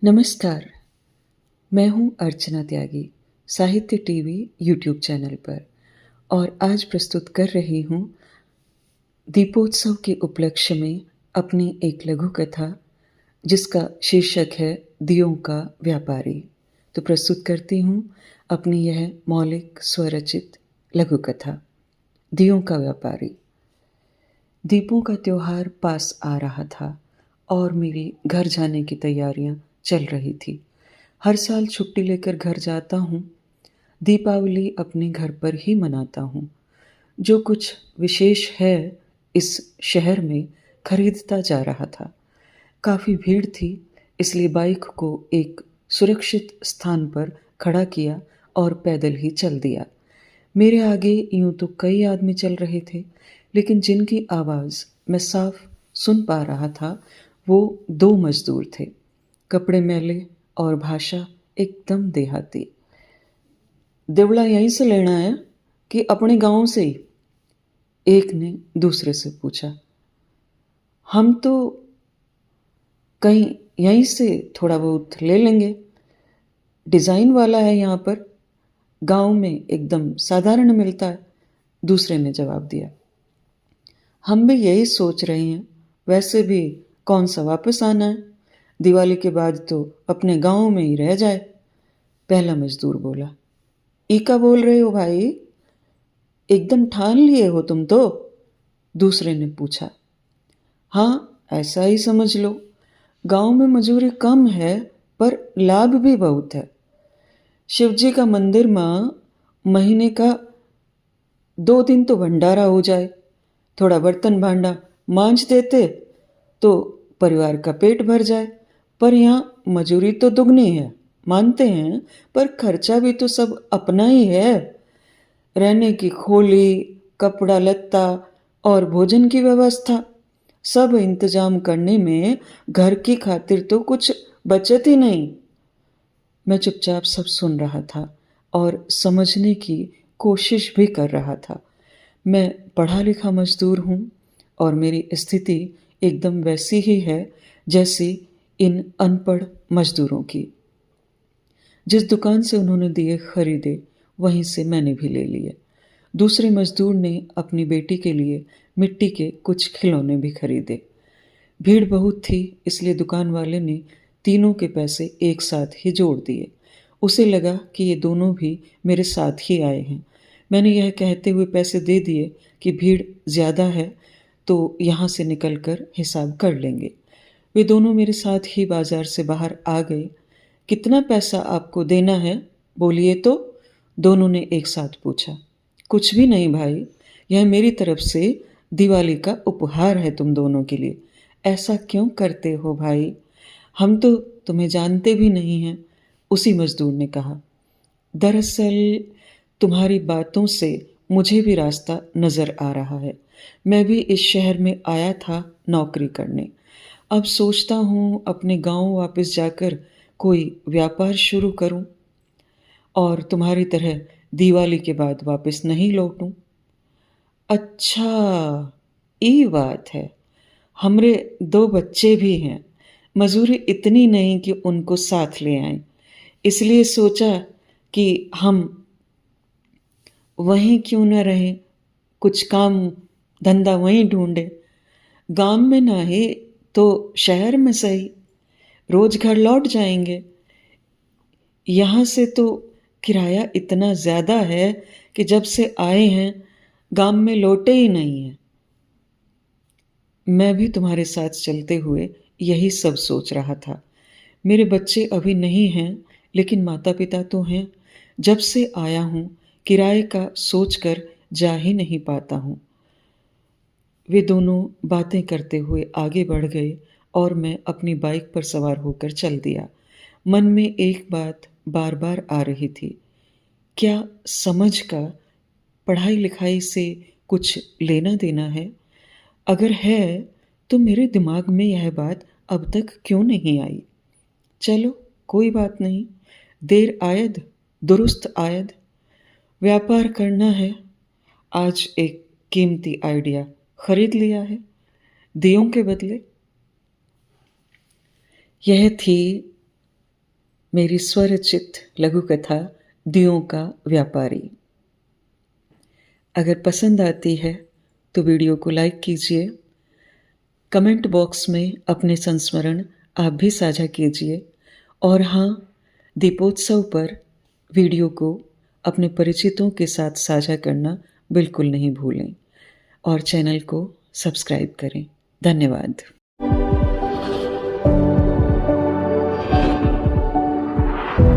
नमस्कार, मैं हूँ अर्चना त्यागी, साहित्य टीवी यूट्यूब चैनल पर और आज प्रस्तुत कर रही हूँ दीपोत्सव के उपलक्ष्य में अपनी एक लघु कथा जिसका शीर्षक है दियों का व्यापारी। तो प्रस्तुत करती हूँ अपनी यह मौलिक स्वरचित लघु कथा दियों का व्यापारी। दीपों का त्योहार पास आ रहा था और मेरी घर जाने की तैयारियां चल रही थी। हर साल छुट्टी लेकर घर जाता हूँ। दीपावली अपने घर पर ही मनाता हूँ। जो कुछ विशेष है इस शहर में खरीदता जा रहा था। काफ़ी भीड़ थी, इसलिए बाइक को एक सुरक्षित स्थान पर खड़ा किया और पैदल ही चल दिया। मेरे आगे यूं तो कई आदमी चल रहे थे, लेकिन जिनकी आवाज़ मैं साफ सुन पा रहा था वो दो मजदूर थे। कपड़े मैले और भाषा एकदम देहाती। देवड़ा यहीं से लेना है कि अपने गांव से ही? एक ने दूसरे से पूछा। हम तो कहीं यहीं से थोड़ा बहुत ले लेंगे, डिज़ाइन वाला है यहाँ पर, गांव में एकदम साधारण मिलता है, दूसरे ने जवाब दिया। हम भी यही सोच रहे हैं, वैसे भी कौन सा वापस आना है, दिवाली के बाद तो अपने गांव में ही रह जाए, पहला मजदूर बोला। ईका बोल रहे हो भाई? एकदम ठान लिए हो तुम तो? दूसरे ने पूछा। हाँ, ऐसा ही समझ लो। गांव में मजूरी कम है पर लाभ भी बहुत है। शिवजी का मंदिर में महीने का 2 दिन तो भंडारा हो जाए, थोड़ा बर्तन भांडा मांझ देते तो परिवार का पेट भर जाए। पर यहाँ मजूरी तो दुगनी है, मानते हैं, पर खर्चा भी तो सब अपना ही है। रहने की खोली, कपड़ा लत्ता और भोजन की व्यवस्था, सब इंतजाम करने में घर की खातिर तो कुछ बचत ही नहीं। मैं चुपचाप सब सुन रहा था और समझने की कोशिश भी कर रहा था। मैं पढ़ा लिखा मजदूर हूँ और मेरी स्थिति एकदम वैसी ही है जैसी इन अनपढ़ मजदूरों की। जिस दुकान से उन्होंने दिए खरीदे, वहीं से मैंने भी ले लिए। दूसरे मजदूर ने अपनी बेटी के लिए मिट्टी के कुछ खिलौने भी खरीदे। भीड़ बहुत थी, इसलिए दुकान वाले ने तीनों के पैसे एक साथ ही जोड़ दिए। उसे लगा कि ये दोनों भी मेरे साथ ही आए हैं। मैंने यह कहते हुए पैसे दे दिए कि भीड़ ज़्यादा है तो यहाँ से निकलकर हिसाब कर लेंगे। वे दोनों मेरे साथ ही बाजार से बाहर आ गए। कितना पैसा आपको देना है, बोलिए तो? दोनों ने एक साथ पूछा। कुछ भी नहीं भाई, यह मेरी तरफ से दिवाली का उपहार है तुम दोनों के लिए। ऐसा क्यों करते हो भाई? हम तो तुम्हें जानते भी नहीं हैं, उसी मजदूर ने कहा। दरअसल तुम्हारी बातों से मुझे भी रास्ता नजर आ रहा है। मैं भी इस शहर में आया था नौकरी करने। अब सोचता हूँ अपने गांव वापस जाकर कोई व्यापार शुरू करूं और तुम्हारी तरह दिवाली के बाद वापस नहीं लौटूं। अच्छा, ये बात है। हमरे 2 बच्चे भी हैं, मजूरी इतनी नहीं कि उनको साथ ले आएं, इसलिए सोचा कि हम वहीं क्यों न रहें, कुछ काम धंधा वहीं ढूंढे। गांव में ना ही तो शहर में सही, रोज घर लौट जाएंगे। यहाँ से तो किराया इतना ज़्यादा है कि जब से आए हैं गांव में लौटे ही नहीं हैं। मैं भी तुम्हारे साथ चलते हुए यही सब सोच रहा था। मेरे बच्चे अभी नहीं हैं, लेकिन माता पिता तो हैं। जब से आया हूँ किराए का सोचकर जा ही नहीं पाता हूँ। वे दोनों बातें करते हुए आगे बढ़ गए और मैं अपनी बाइक पर सवार होकर चल दिया। मन में एक बात बार बार आ रही थी। क्या समझ का पढ़ाई लिखाई से कुछ लेना देना है? अगर है तो मेरे दिमाग में यह बात अब तक क्यों नहीं आई? चलो, कोई बात नहीं, देर आयद दुरुस्त आयद। व्यापार करना है। आज एक कीमती आइडिया खरीद लिया है दियों के बदले। यह थी मेरी स्वरचित लघु कथा दियों का व्यापारी। अगर पसंद आती है तो वीडियो को लाइक कीजिए। कमेंट बॉक्स में अपने संस्मरण आप भी साझा कीजिए और हाँ, दीपोत्सव पर वीडियो को अपने परिचितों के साथ साझा करना बिल्कुल नहीं भूलें और चैनल को सब्सक्राइब करें। धन्यवाद।